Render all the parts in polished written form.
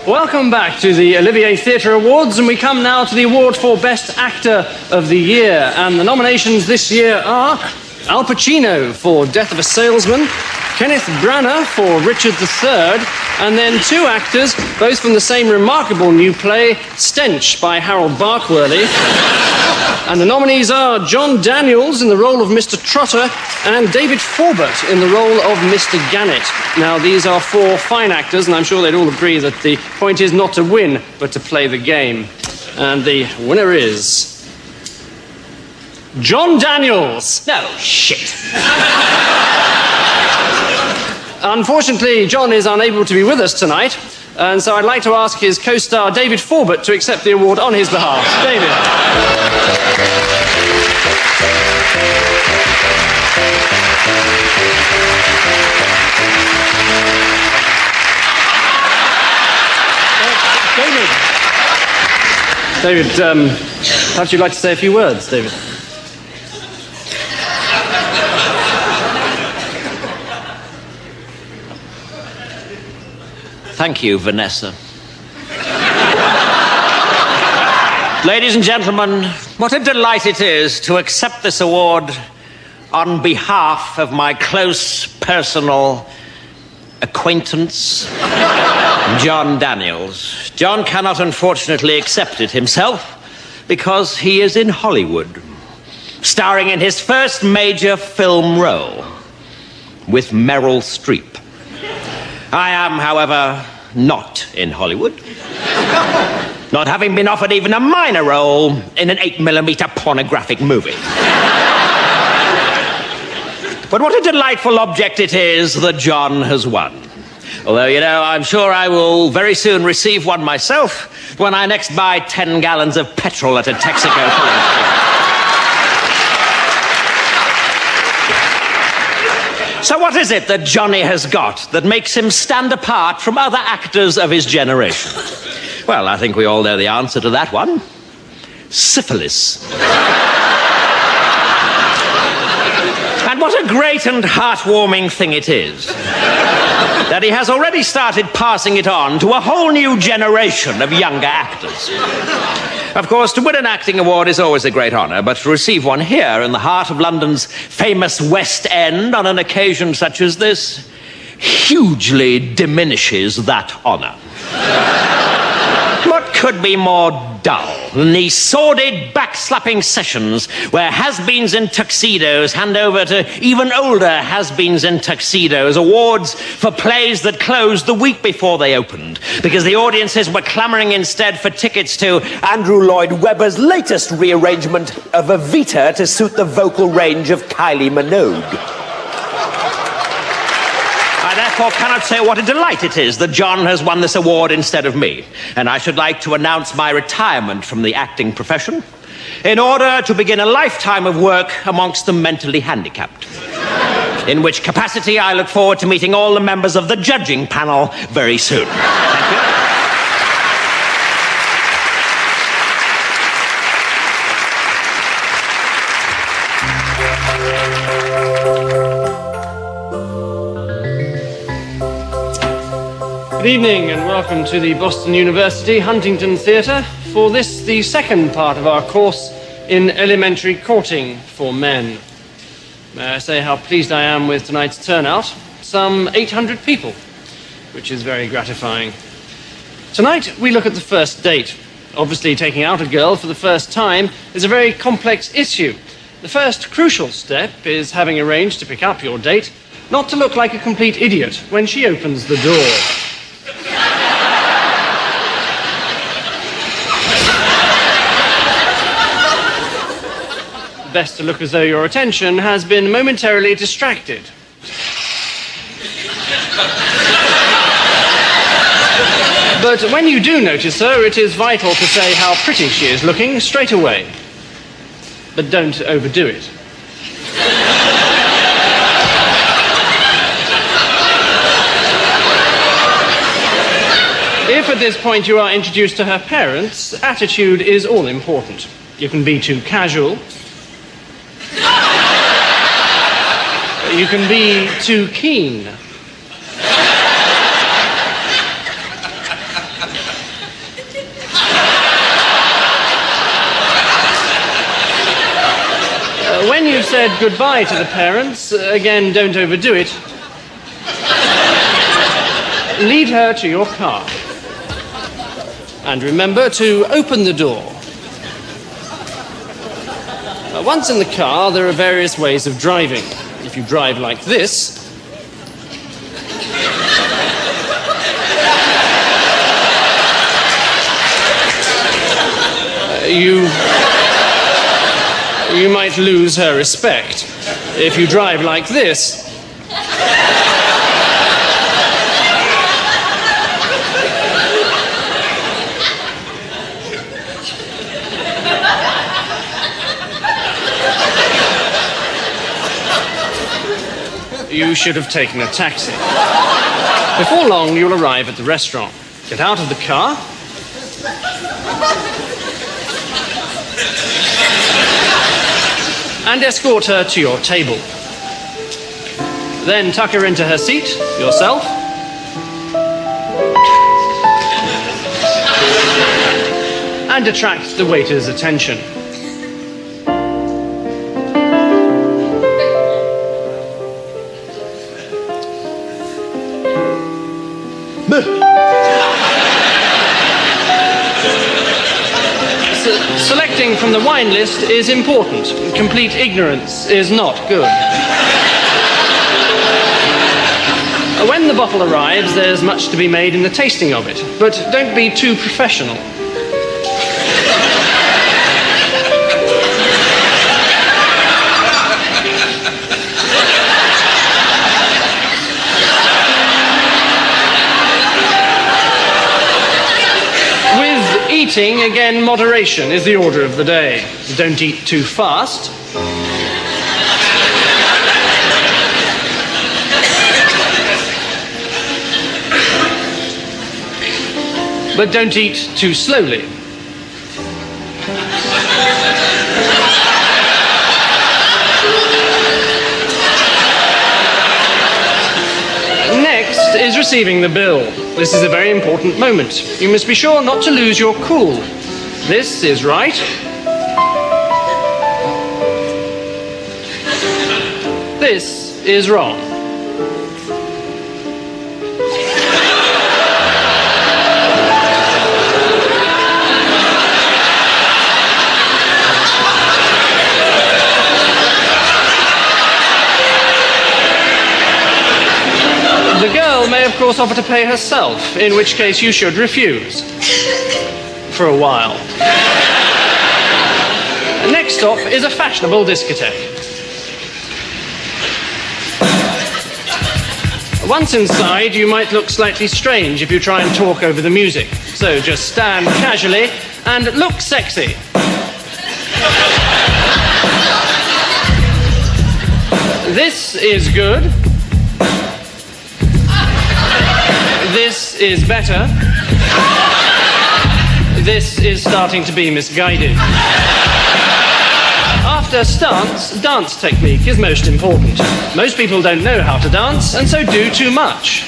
Welcome back to the Olivier Theatre Awards, and we come now to the award for Best Actor of the Year. And the nominations this year are Al Pacino for Death of a Salesman, Kenneth Branagh for Richard III, and then two actors, both from the same remarkable new play, Stench by Harold Barkworley. And the nominees are John Daniels in the role of Mr. Trotter and David Forbert in the role of Mr. Gannett. Now, these are four fine actors, and I'm sure they'd all agree that the point is not to win, but to play the game. And the winner is John Daniels. No, shit. Unfortunately, John is unable to be with us tonight, and so I'd like to ask his co-star David Forbert to accept the award on his behalf. David. David, perhaps you'd like to say a few words, David. Thank you, Vanessa. Ladies and gentlemen, what a delight it is to accept this award on behalf of my close personal acquaintance, John Daniels. John cannot unfortunately accept it himself because he is in Hollywood, starring in his first major film role with Meryl Streep. I am, however, not in Hollywood, not having been offered even a minor role in an 8mm pornographic movie. But what a delightful object it is that John has won. Although, you know, I'm sure I will very soon receive one myself when I next buy 10 gallons of petrol at a Texaco filling station. So what is it that Johnny has got that makes him stand apart from other actors of his generation? Well, I think we all know the answer to that one. Syphilis. And what a great and heartwarming thing it is that he has already started passing it on to a whole new generation of younger actors. Of course, to win an acting award is always a great honour, but to receive one here in the heart of London's famous West End on an occasion such as this hugely diminishes that honour. What could be more dull than these sordid, backslapping sessions where has-beens in tuxedos hand over to even older has-beens in tuxedos awards for plays that closed the week before they opened because the audiences were clamouring instead for tickets to Andrew Lloyd Webber's latest rearrangement of Evita to suit the vocal range of Kylie Minogue. I therefore cannot say what a delight it is that John has won this award instead of me, and I should like to announce my retirement from the acting profession in order to begin a lifetime of work amongst the mentally handicapped, in which capacity I look forward to meeting all the members of the judging panel very soon. Thank you. Good evening and welcome to the Boston University Huntington Theatre for this, the second part of our course in elementary courting for men. May I say how pleased I am with tonight's turnout? Some 800 people, which is very gratifying. Tonight we look at the first date. Obviously, taking out a girl for the first time is a very complex issue. The first crucial step is having arranged to pick up your date, not to look like a complete idiot when she opens the door. Best to look as though your attention has been momentarily distracted. But when you do notice her, it is vital to say how pretty she is looking straight away. But don't overdo it. If at this point you are introduced to her parents, attitude is all important. You can be too casual. You can be too keen. When you've said goodbye to the parents, again, don't overdo it. Lead her to your car. And remember to open the door. Once in the car, there are various ways of driving. If you drive like this, you might lose her respect. If you drive like this, you should have taken a taxi. Before long, you'll arrive at the restaurant. Get out of the car. And escort her to your table. Then tuck her into her seat, yourself. And attract the waiter's attention. Selecting from the wine list is important. Complete ignorance is not good. When the bottle arrives, there's much to be made in the tasting of it, but don't be too professional. Eating, again, moderation is the order of the day. Don't eat too fast. But don't eat too slowly. Next is receiving the bill. This is a very important moment. You must be sure not to lose your cool. This is right. This is wrong. The girl may, of course, offer to pay herself, in which case you should refuse. For a while. Next stop is a fashionable discotheque. Once inside, you might look slightly strange if you try and talk over the music. So just stand casually and look sexy. This is good. This is better. This is starting to be misguided. After stance, dance technique is most important. Most people don't know how to dance, and so do too much.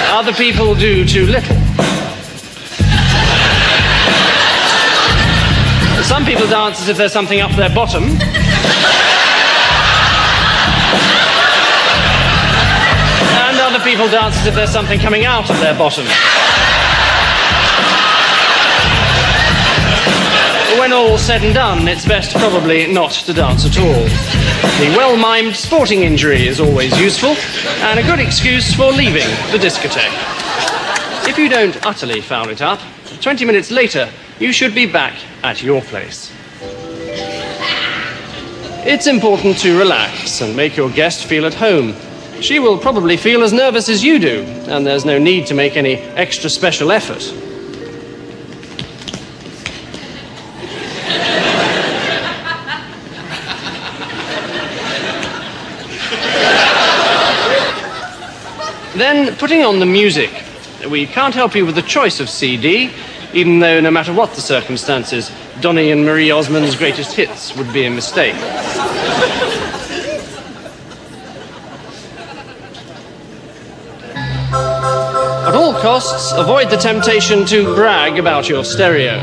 Other people do too little. Some people dance as if there's something up their bottom. And other people dance as if there's something coming out of their bottom. When all's said and done, it's best probably not to dance at all. The well-mimed sporting injury is always useful, and a good excuse for leaving the discotheque. If you don't utterly foul it up, 20 minutes later, you should be back at your place. It's important to relax and make your guest feel at home. She will probably feel as nervous as you do, and there's no need to make any extra special effort. Then, putting on the music. We can't help you with the choice of CD, even though no matter what the circumstances, Donny and Marie Osmond's greatest hits would be a mistake. At all costs, avoid the temptation to brag about your stereo.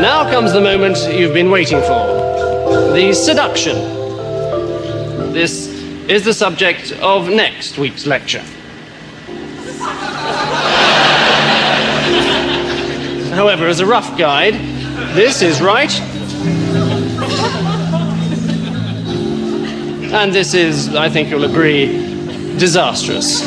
Now comes the moment you've been waiting for. The seduction. This is the subject of next week's lecture. However, as a rough guide, this is right. And this is, I think you'll agree, disastrous.